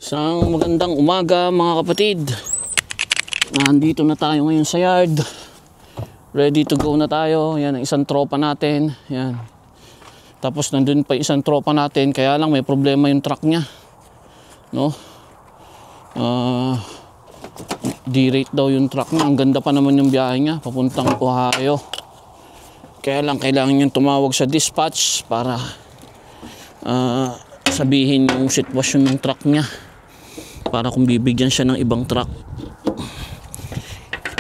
Isang magandang umaga mga kapatid. Nandito na tayo ngayon sa yard. Ready to go na tayo. Yan ang isang tropa natin. Yan. Tapos nandun pa isang tropa natin. Kaya lang may problema yung truck niya. No? D-rate daw yung truck niya. Ang ganda pa naman yung biyahe niya. Papuntang Ohio. Kaya lang kailangan niyang tumawag sa dispatch para sabihin yung sitwasyon ng truck niya. Para kung bibigyan siya ng ibang truck.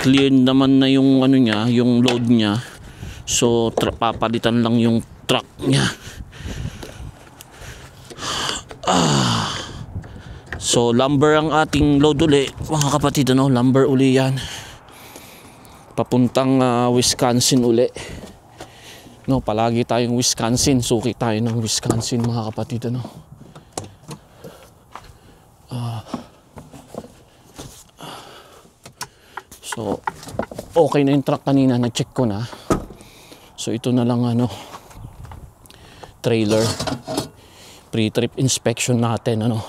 Clear naman na yung ano niya, yung load niya. So papalitan lang yung truck niya. So lumber ang ating load uli, mga kapatid, ano, lumber uli yan. Papuntang Wisconsin uli. No, palagi tayong Wisconsin, suki tayo ng Wisconsin, mga kapatid, ano. So okay na yung truck kanina, na-check ko na. So ito na lang ano, trailer. Pre-trip inspection natin, ano.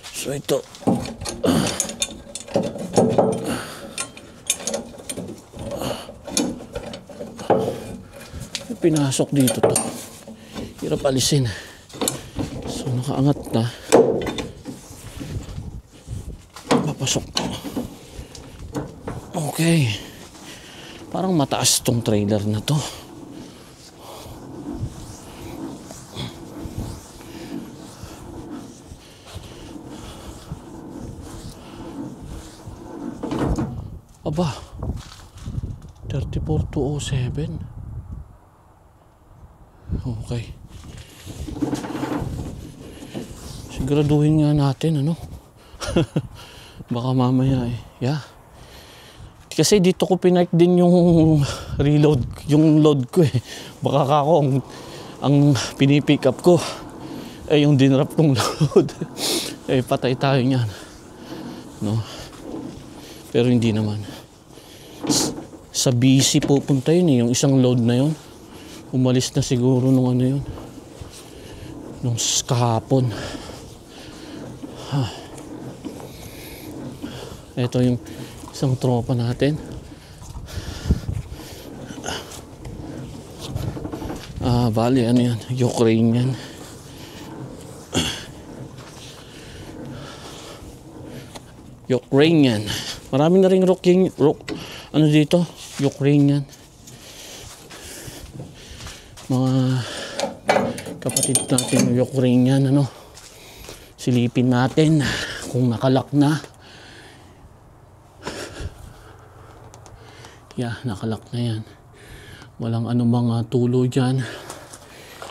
So ito pinasok dito to. Hirap alisin. So nakaangat na. Papasok. Okay. Parang mataas tong trailer na to. Aba, 34207. Okay. Siguraduhin nga natin, ano. Baka mamaya yeah. Kasi dito ko pinark din yung reload, yung load ko Baka ako ang pinipick up ko yung dinrap kong load. Patay tayo niyan. No. Pero hindi naman. Sa BC pupunta yun yung isang load na yun. Umalis na siguro nung ano yun. Nung kahapon. Ito yung isang tropa natin. Bali, ano yan? Ukrainian. Ukrainian. Marami na ring ano dito? Ukrainian. Mga kapatid natin Ukrainian, ano. Silipin natin kung nakalak na. Yeah, nakalak na yan. Walang anumang tulo dyan.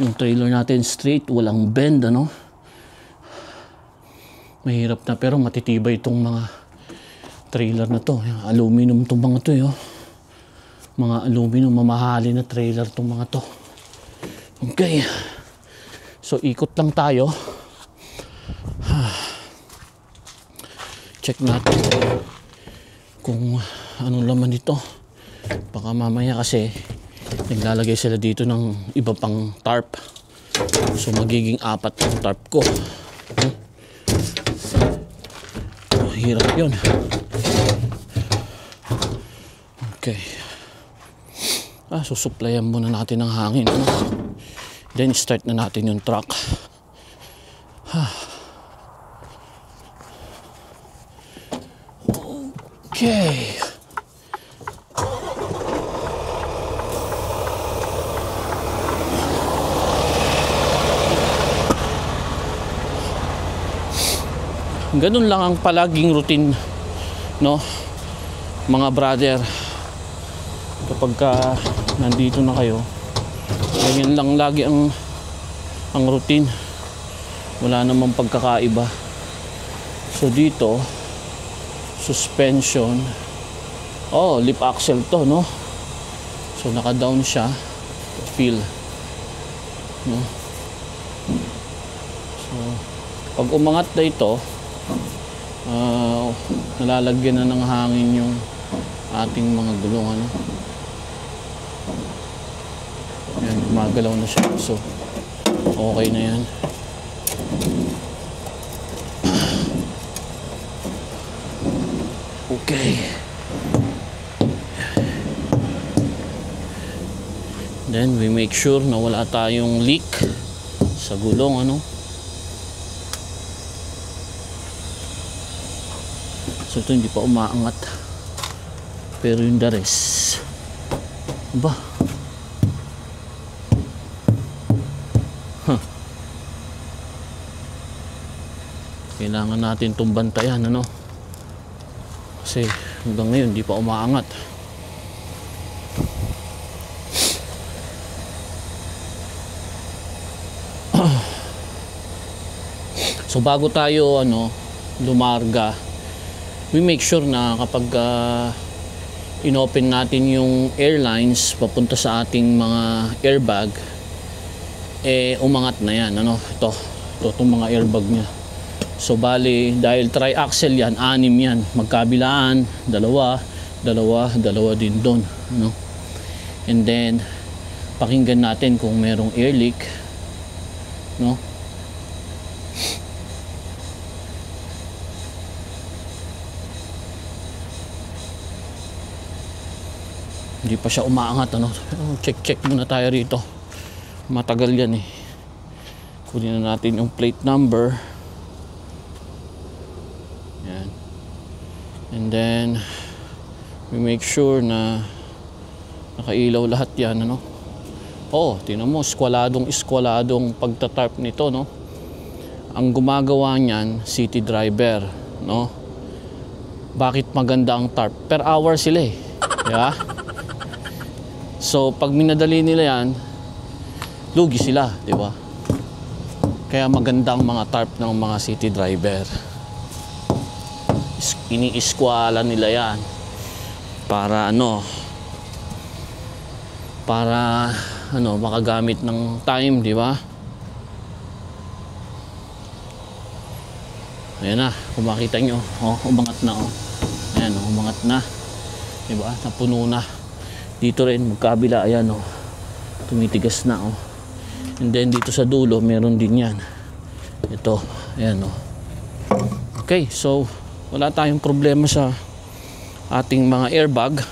Yung trailer natin straight, walang bend, ano. Mahirap na, pero matitibay itong mga trailer na to. Yung aluminum itong mga to, mga aluminum, mamahali na trailer itong mga to. Okay. So ikot lang tayo. Check natin kung anong laman dito. Baka mamaya kasi naglalagay sila dito ng iba pang tarp. So magiging 4 ang tarp ko. Hirap yun. Okay. Susuplayan muna natin ng hangin, ano? Then start na natin yung truck. Okay. Ganun lang ang palaging routine, no, mga brother. Kapag nandito na kayo, ganyan lang lagi ang routine. Wala namang pagkakaiba. So dito, suspension. Lip axle to, no. So naka-down siya. Feel, no. So pag umangat na ito, nalalagyan na ng hangin yung ating mga gulong, ano. Yan, gumagalaw na siya. So Okay na yan. Okay. Then we make sure na wala tayong leak sa gulong, ano. So ito hindi pa umaangat. Pero yung the rest, ba? Kailangan natin itong bantayan, ano. Kasi hanggang ngayon hindi pa umaangat. So bago tayo lumarga, we make sure na kapag inopen natin yung airlines papunta sa ating mga airbag, umangat na yan, itong mga airbag nya. So bali, dahil tri-axle yan, 6 yan, magkabilaan, dalawa din doon, no? And then pakinggan natin kung merong air leak, no? Hindi pa siya umaangat, check muna tayo rito. Matagal yan eh. Kunin na natin yung plate number. Yan. And then we make sure na nakailaw lahat yan, tingnan mo, skwaladong pagtatarp nito, no? Ang gumagawa niyan, city driver, no? Bakit maganda ang tarp? Per hour sila eh. Yeah? So pag minadali nila yan, lugi sila, di ba? Kaya magandang mga tarp ng mga city driver. Ini-iskwala nila yan para makagamit ng time, di ba? Ayan na, kung makita nyo, umangat na, ayan, umangat na, di ba? Napuno na. Dito rin magkabila, ayan, tumitigas na, and then dito sa dulo meron din yan, ito, ayan, okay. So wala tayong problema sa ating mga airbag,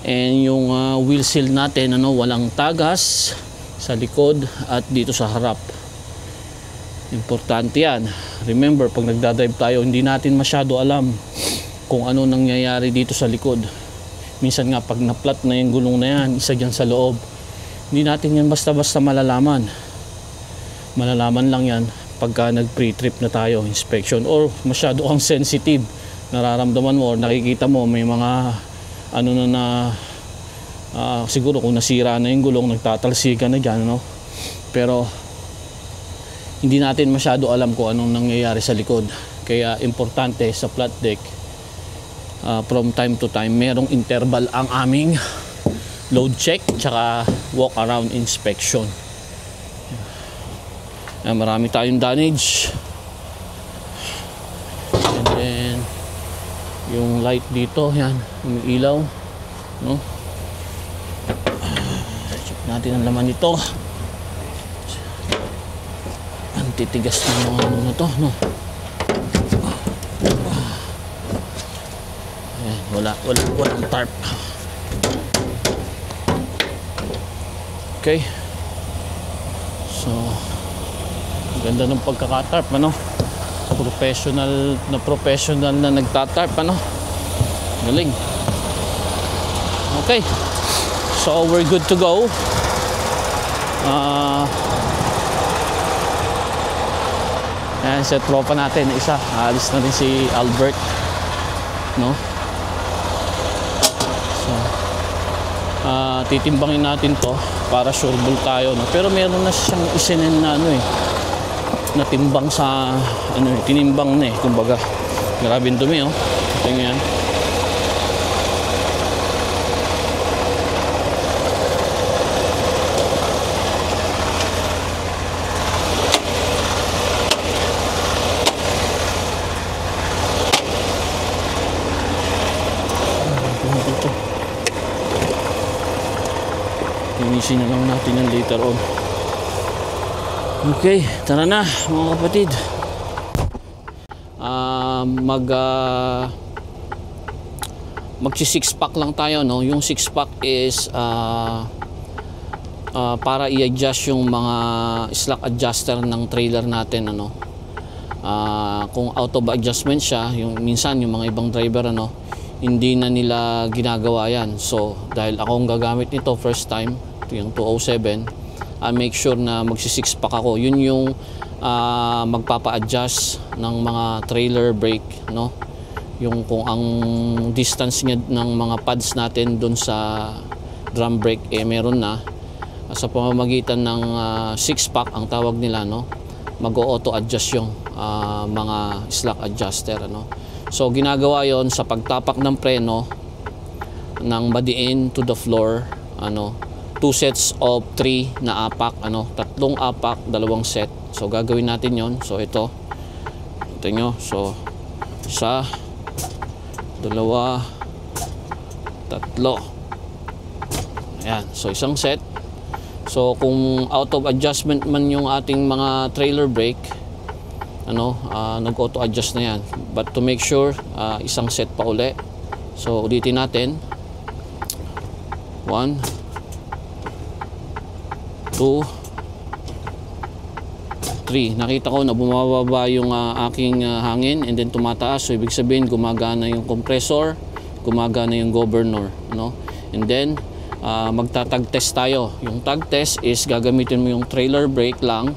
and yung wheel seal natin, walang tagas sa likod at dito sa harap. Importante yan. Remember, pag nagdadrive tayo, hindi natin masyado alam kung ano nangyayari dito sa likod. Minsan nga pag na-flat na yung gulong na yan, isa dyan sa loob, hindi natin yan basta-basta malalaman. Malalaman lang yan pagka nag-pre-trip na tayo, inspection, or masyado kang sensitive, nararamdaman mo or nakikita mo may mga siguro kung nasira na yung gulong, nagtatalsikan na dyan, pero hindi natin masyado alam kung anong nangyayari sa likod. Kaya importante sa flat deck, from time to time merong interval ang aming load check tsaka walk around inspection. Marami tayong damage, and then yung light dito, yan, umiilaw, no? Check natin ang laman nito. Ang titigas ng mga na to, no? Walang tarp. Okay. So ganda ng pagkakatarp, professional na nagtatarp, galing. Okay, so we're good to go. Yan, sa tropa natin isa, alis na rin si Albert, no? So titimbangin natin to para sure ball tayo, no? Pero meron na siyang isinin na natimbang sa tinimbang na kumbaga. Grabe yung dumi, tingnan yan. Linisin na lang natin yan later on. Okay, tara na mga kapatid. Magsi 6 pack lang tayo, no? Yung 6 pack is para i-adjust yung mga slack adjuster ng trailer natin, ano. Kung out of adjustment siya, yung minsan yung mga ibang driver, ano, hindi na nila ginagawa yan. So dahil ako ang gagamit nito first time, yung 207, make sure na magsi 6 pack ako. Yun yung magpapa-adjust ng mga trailer brake, no? Yung kung ang distance niya ng mga pads natin dun sa drum brake meron na, sa pamamagitan ng 6 pack ang tawag nila, no? Mag-auto adjust yung mga slack adjuster, ano. So ginagawa yon sa pagtapak ng preno ng badiin to the floor, ano, 2 sets of 3 na apak, ano, 3 apak, 2 set. So gagawin natin yon. So ito nyo, so 1, 2, 3. Ayan, so isang set. So kung out of adjustment man yung ating mga trailer brake, ano, nag-auto adjust na yan. But to make sure, isang set pa uli. So ulitin natin. 1, 2, 3. Nakita ko na bumababa yung aking hangin and then tumataas. So ibig sabihin gumagana yung compressor, gumagana yung governor, no? And then magta-tag test tayo. Yung tag test is gagamitin mo yung trailer brake lang,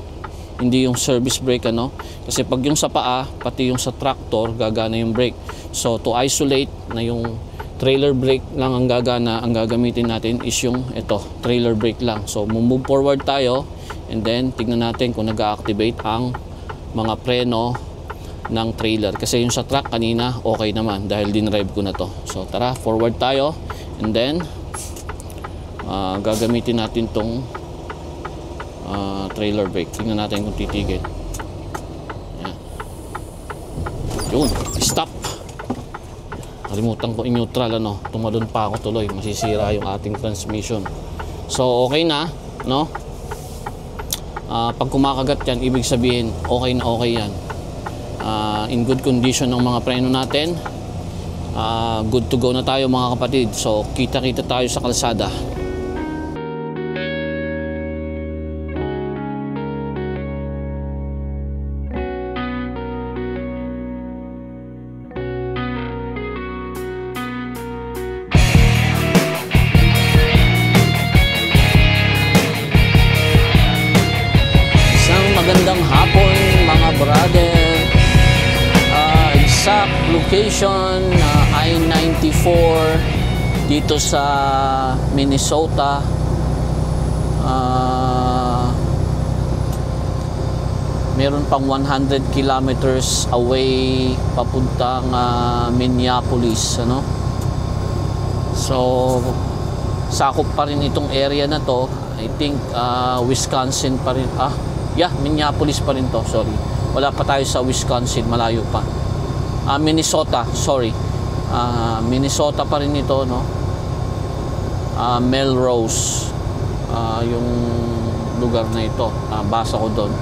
hindi yung service brake, ano? Kasi pag yung sa paa, pati yung sa tractor, gagana yung brake. So to isolate na yung trailer brake lang ang gagana, ang gagamitin natin is yung ito, trailer brake lang. So move forward tayo and then tignan natin kung nag-activate ang mga preno ng trailer. Kasi yung sa truck kanina okay naman dahil dinrive ko na to. So tara, forward tayo and then gagamitin natin tong trailer brake. Tingnan natin kung titigil. Ayan. Yun, stop. Kalimutan ko i-neutral, ano, tumalon pa ako tuloy, masisira yung ating transmission. So okay na, no? Pag kumakagat yan, ibig sabihin okay na okay yan. In good condition ng mga preno natin. Good to go na tayo mga kapatid. So kita-kita tayo sa kalsada. Magandang hapon mga brother. Exact location I-94 dito sa Minnesota. Meron pang 100 kilometers away papuntang Minneapolis, ano? So sakop pa rin itong area na to. I think Wisconsin pa rin. Minneapolis pa rin to, sorry. Wala pa tayo sa Wisconsin, malayo pa. Minnesota, sorry. Minnesota pa rin ito, no? Melrose, yung lugar na ito. Basa ko doon.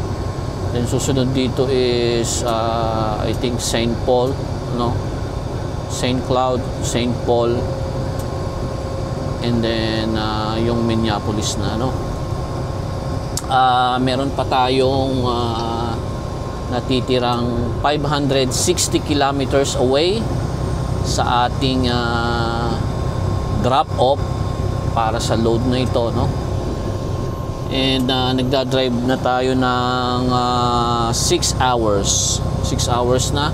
Then susunod dito is I think St. Paul, no? St. Cloud, St. Paul, and then yung Minneapolis na, no? Meron pa tayong natitirang 560 kilometers away sa ating drop off para sa load na ito, no? And nagda-drive na tayo ng 6 hours. 6 hours na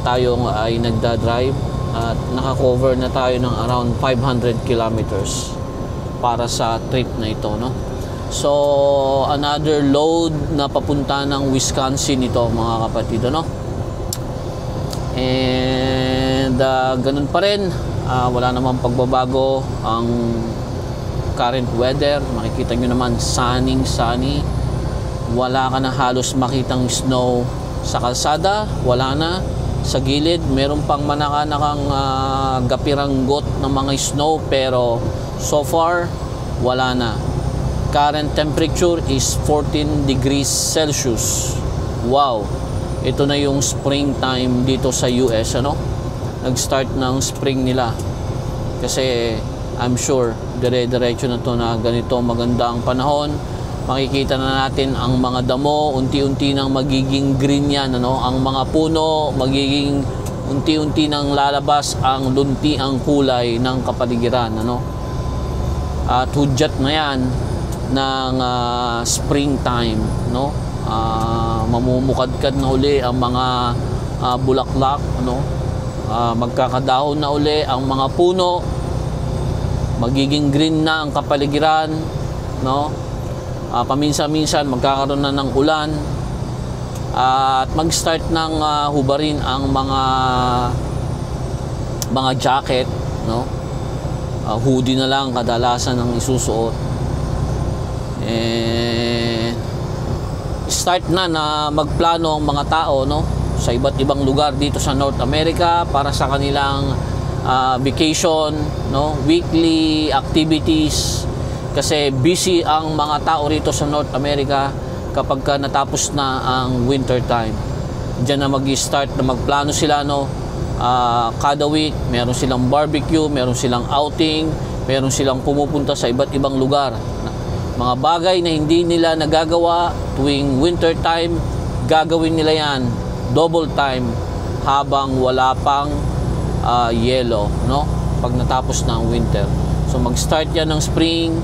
tayo ay nagda-drive at naka-cover na tayo ng around 500 kilometers para sa trip na ito, no? So another load na papunta ng Wisconsin ito mga kapatid, ano? And ganun pa rin, wala namang pagbabago ang current weather. Makikita nyo naman sunny. Wala ka na halos makitang snow sa kalsada, wala na. Sa gilid meron pang manakanakang gapiranggot ng mga snow, pero so far wala na. current temperature is 14 degrees Celsius. Wow, ito na yung springtime dito sa US, ano? Nag-start ng spring nila. Kasi I'm sure dire-diretso na to na ganito maganda ang panahon. Makikita na natin ang mga damo, unti-unti nang magiging green yan, ano? Ang mga puno, magiging unti-unti nang lalabas ang lunti ang kulay ng kapaligiran, ano? At hudyat na yan ng springtime, no? Mamumukadkad na uli ang mga bulaklak, ano? Magkakadahon na uli ang mga puno, magiging green na ang kapaligiran, no? Paminsan-minsan magkakaroon na ng ulan at mag-start ng hubarin ang mga jacket, no? Hoodie na lang kadalasan ang isusuot. Start na magplano ang mga tao, no, sa iba't ibang lugar dito sa North America para sa kanilang vacation, no, weekly activities. Kasi busy ang mga tao rito sa North America kapag natapos na ang winter time. Diyan na mag-start na magplano sila, no? Kada week, meron silang barbecue, meron silang outing, meron silang pumupunta sa iba't ibang lugar. Mga bagay na hindi nila nagagawa tuwing winter time, gagawin nila yan double time habang wala pang yellow, no? Pag natapos na ang winter. So mag-start yan ng spring,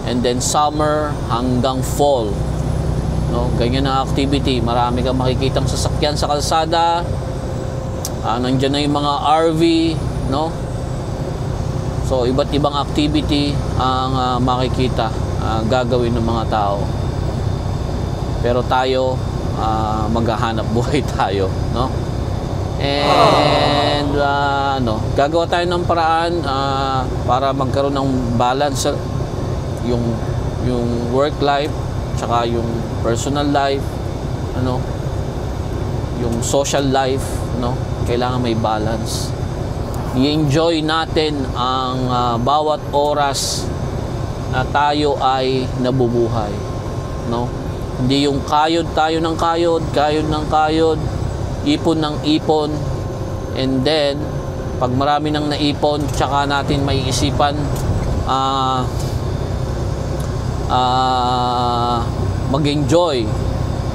and then summer hanggang fall, no? Ganyan na activity. Marami kang makikitang sasakyan sa kalsada. Nandiyan na yung mga RV, no? So iba't ibang activity ang makikita gagawin ng mga tao. Pero tayo maghahanap buhay tayo, no? And gagawa tayo ng paraan para magkaroon ng balance, yung work life tsaka yung personal life, ano, yung social life, no? Kailangan may balance. I-enjoy natin ang bawat oras na tayo ay nabubuhay, no? Hindi yung kayod tayo ng kayod, kayod ng kayod, ipon ng ipon, and then pag marami nang naipon, tsaka natin may isipan mag-enjoy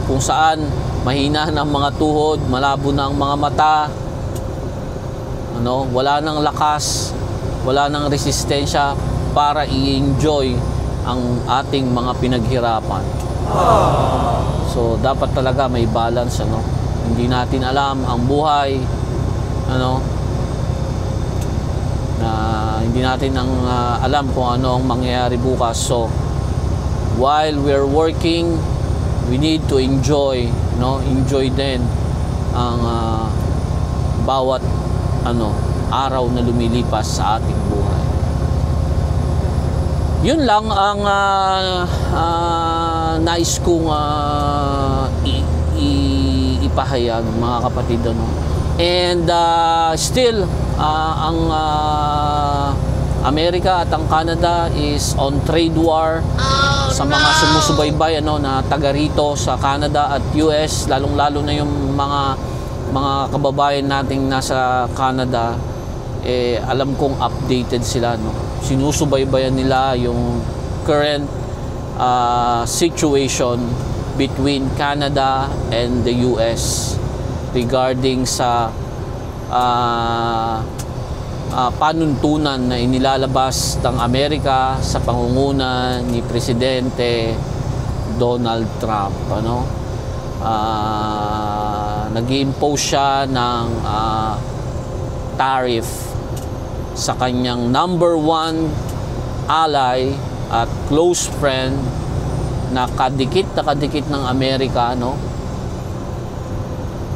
kung saan mahina ng mga tuhod, malabo na ang mga mata, ano, wala nang lakas, wala nang resistensya para i-enjoy ang ating mga pinaghirapan. So dapat talaga may balance, ano. Hindi natin alam ang buhay, ano, na hindi natin alam kung ano ang mangyayari bukas. So while we're working, we need to enjoy, no? Enjoy din ang bawat araw na lumilipas sa ating buhay. Yun lang ang nais kong ipahayag, mga kapatid, ano. And still ang Amerika at ang Canada is on trade war. Sa mga sumusubaybay, ano, na taga rito sa Canada at US, lalong-lalo na yung mga kababayan nating nasa Canada, alam kong updated sila, no. Sinusubaybayan nila yung current situation between Canada and the US regarding sa panuntunan na inilalabas ng Amerika sa pangunguna ni Presidente Donald Trump, ano. Nag-i-impose siya ng tariff sa kanyang number one ally at close friend na kadikit ng Amerika, no?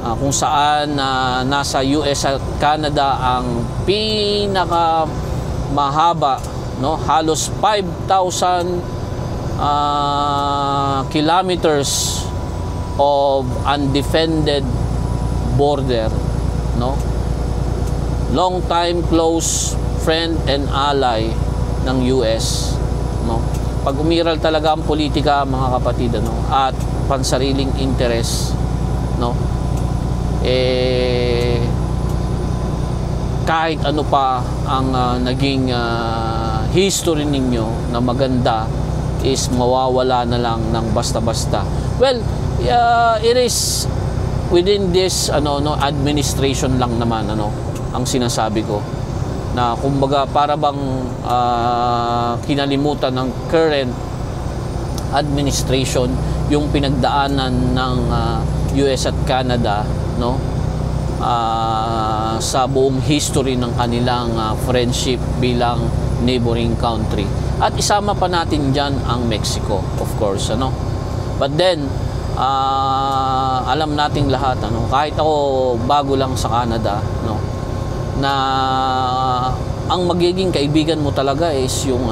Kung saan nasa US at Canada ang pinaka mahaba, no? Halos 5,000 kilometers of undefended border, no? Long time close friend and ally ng US, no? pag umiral talaga ang politika, mga kapatid, ano, at pansariling interes, no, kahit ano pa ang naging history ninyo na maganda, is mawawala na lang ng basta-basta. Well, it is within this administration lang naman, ang sinasabi ko, na kumbaga para bang kinalimutan ng current administration yung pinagdaanan ng US at Canada, no, sa buong history ng kanilang friendship bilang neighboring country. At isama pa natin dyan ang Mexico, of course, but then alam nating lahat, kahit ako bago lang sa Canada, na ang magiging kaibigan mo talaga is yung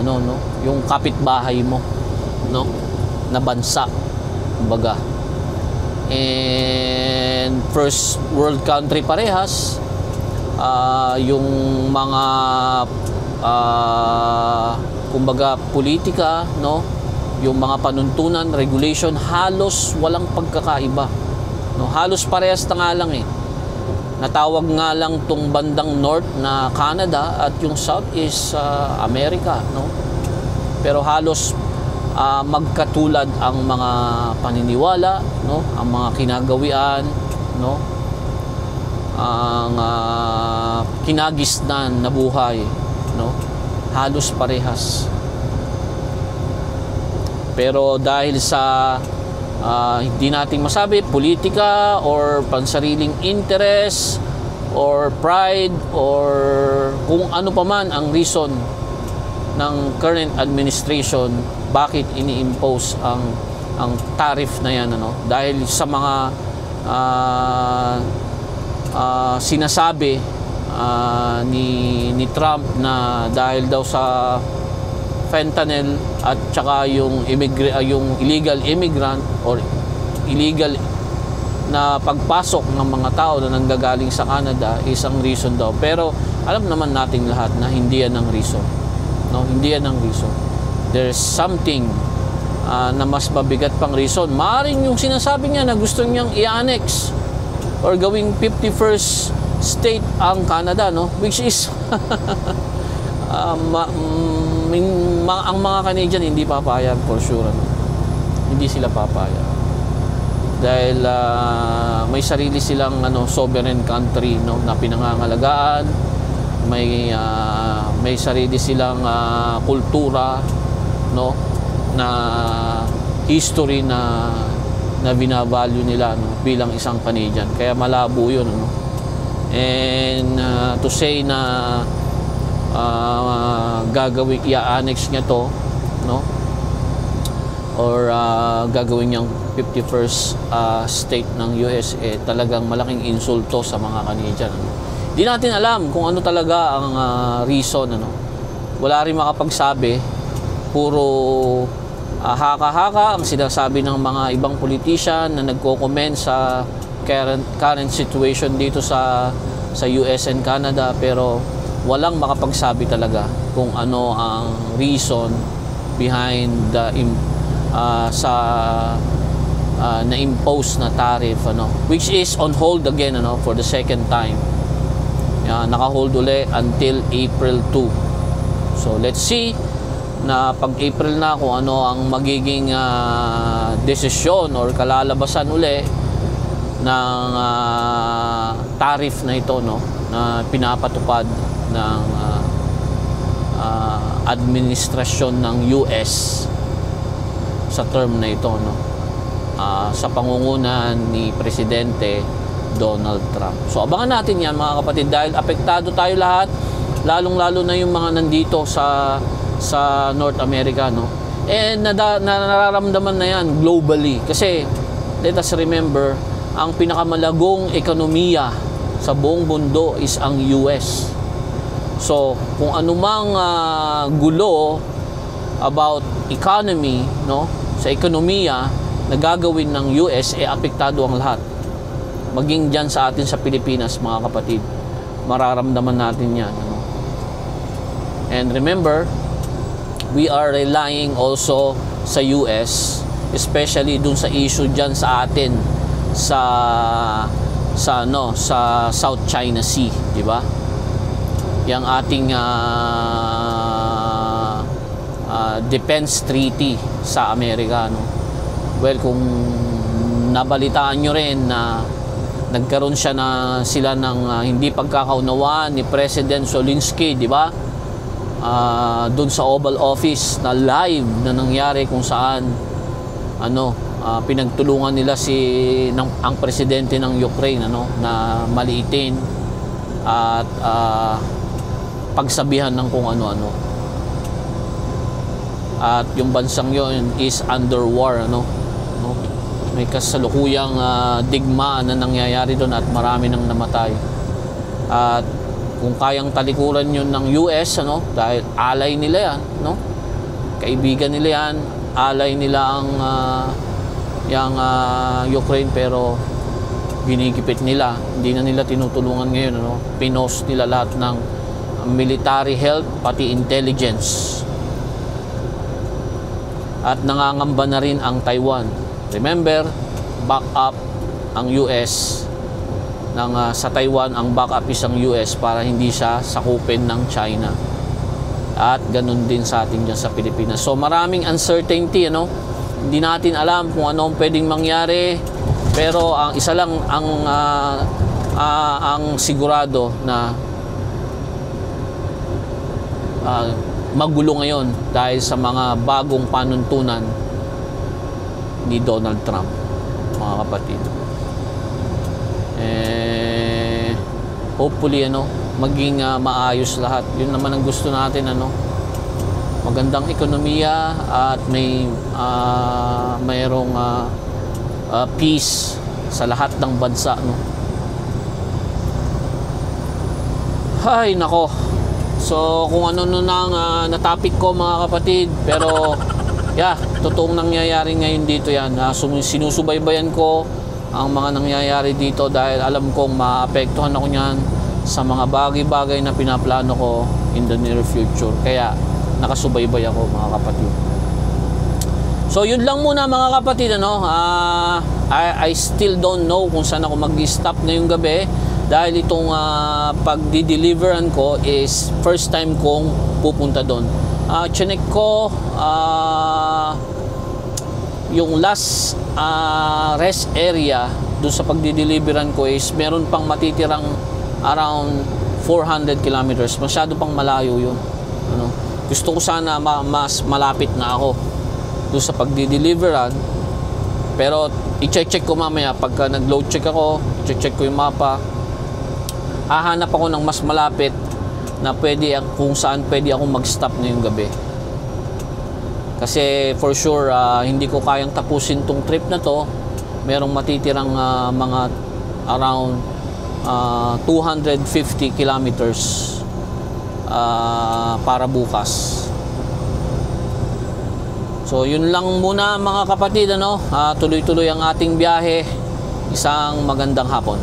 yung kapitbahay mo, na bansa, kumbaga. And first world country parehas, yung mga kumbaga politika, yung mga panuntunan, regulation, halos walang pagkakaiba, halos parehas na nga lang natawag nga lang tong bandang north na Canada at yung south is America, pero halos magkatulad ang mga paniniwala, ang mga kinagawian, ang kinagisnan na buhay, halos parehas. Pero dahil sa hindi nating masabi, politika or pansariling interest or pride or kung ano pa man ang reason ng current administration bakit ini-impose ang tariff na yan, dahil sa mga sinasabi ni Trump na dahil daw sa fentanyl at saka yung illegal immigrant or illegal na pagpasok ng mga tao na nanggagaling sa Canada isang reason daw. Pero alam naman nating lahat na hindi yan ang reason. Hindi yan ang reason. There's something na mas mabigat pang reason. Maaring yung sinasabi niya na gusto niyang i-annex or gawing 51st state ang Canada, which is ang mga Canadian hindi papayag for sure, hindi sila papayag dahil may sarili silang sovereign country, na pinangangalagaan, may sarili silang kultura, na history na binavalue nila, bilang isang Canadian, kaya malabo yun, and to say na gagawin i-annex niya to, or gagawin niyang 51st state ng USA, talagang malaking insulto sa mga Canadian. Di natin alam kung ano talaga ang reason, wala rin makapagsabi, puro haka-haka ang sinasabi ng mga ibang politician na nagko-comment sa current situation dito sa US and Canada, pero walang makapagsabi talaga kung ano ang reason behind the na-impose na tariff, which is on hold again, for the second time. Naka-hold uli until April 2. So let's see na pag April na kung ano ang magiging desisyon or kalalabasan uli ng tariff na ito, na pinapatupad ng administrasyon ng US sa term na ito, sa pangungunan ni Presidente Donald Trump. So abangan natin yan, mga kapatid, dahil apektado tayo lahat, lalong-lalo na yung mga nandito sa North America, and nararamdaman na yan globally, kasi let us remember, ang pinakamalagong ekonomiya sa buong mundo is ang US. So kung anumang gulo about economy, sa ekonomiya na gagawin ng US, apektado ang lahat. Maging dyan sa atin sa Pilipinas, mga kapatid, mararamdaman natin yan, And remember, we are relying also sa US, especially dun sa issue dyan sa atin sa South China Sea, di ba? Yang ating defense treaty sa Amerika, no? Well, kung nabalitaan nyo rin na nagkaroon sila ng hindi pagkakaunawaan ni President Zelensky, di ba? Doon sa Oval Office na live na nangyari kung saan pinagtulungan nila ang presidente ng Ukraine na maliitin at pagsabihan ng kung ano-ano. At yung bansang yon is under war, may kasalukuyang digmaan na nangyayari doon at marami nang namatay. At kung kayang talikuran yun ng US, dahil alay nila yan, kaibigan nila yan, alay nila ang Ukraine, pero ginigipit nila, hindi na nila tinutulungan ngayon, pinost nila lahat ng military help, pati intelligence. At nangangamba na rin ang Taiwan. Remember, back up ang US sa Taiwan, ang backup is ang US para hindi siya sakupin ng China. At ganun din sa atin dyan sa Pilipinas. So maraming uncertainty, hindi natin alam kung ano ang pwedeng mangyari, pero ang isa lang ang sigurado na magulo ngayon dahil sa mga bagong panuntunan ni Donald Trump, mga kapatid. Hopefully maging maayos lahat. Yun naman ang gusto natin, magandang ekonomiya at mayroong peace sa lahat ng bansa, Ay nako. So kung ano nang na-topic ko, mga kapatid, pero totoong nangyayari ngayon dito yan. Sinusubaybayan ko ang mga nangyayari dito dahil alam kong maapektuhan ako niyan sa mga bagay-bagay na pinaplano ko in the near future. Kaya nakasubaybay ako, mga kapatid. So yun lang muna, mga kapatid. I still don't know kung saan ako mag-stop ngayong gabi dahil itong pagdi-deliveran ko is first time kong pupunta doon. Chinek ko yung last rest area doon sa pagdi-deliveran ko is meron pang matitirang around 400 kilometers. Masyado pang malayo yun. Gusto ko sana mas malapit na ako doon sa pagdi-deliveran. Pero i-check ko mamaya pagka nag-load check ako, check ko yung mapa. Hahanap ako ng mas malapit na kung saan pwede akong mag-stop ngayong gabi. Kasi for sure hindi ko kayang tapusin tong trip na to. Merong matitirang mga around 250 kilometers para bukas. So yun lang muna, mga kapatid, tuloy-tuloy ang ating biyahe. Isang magandang hapon.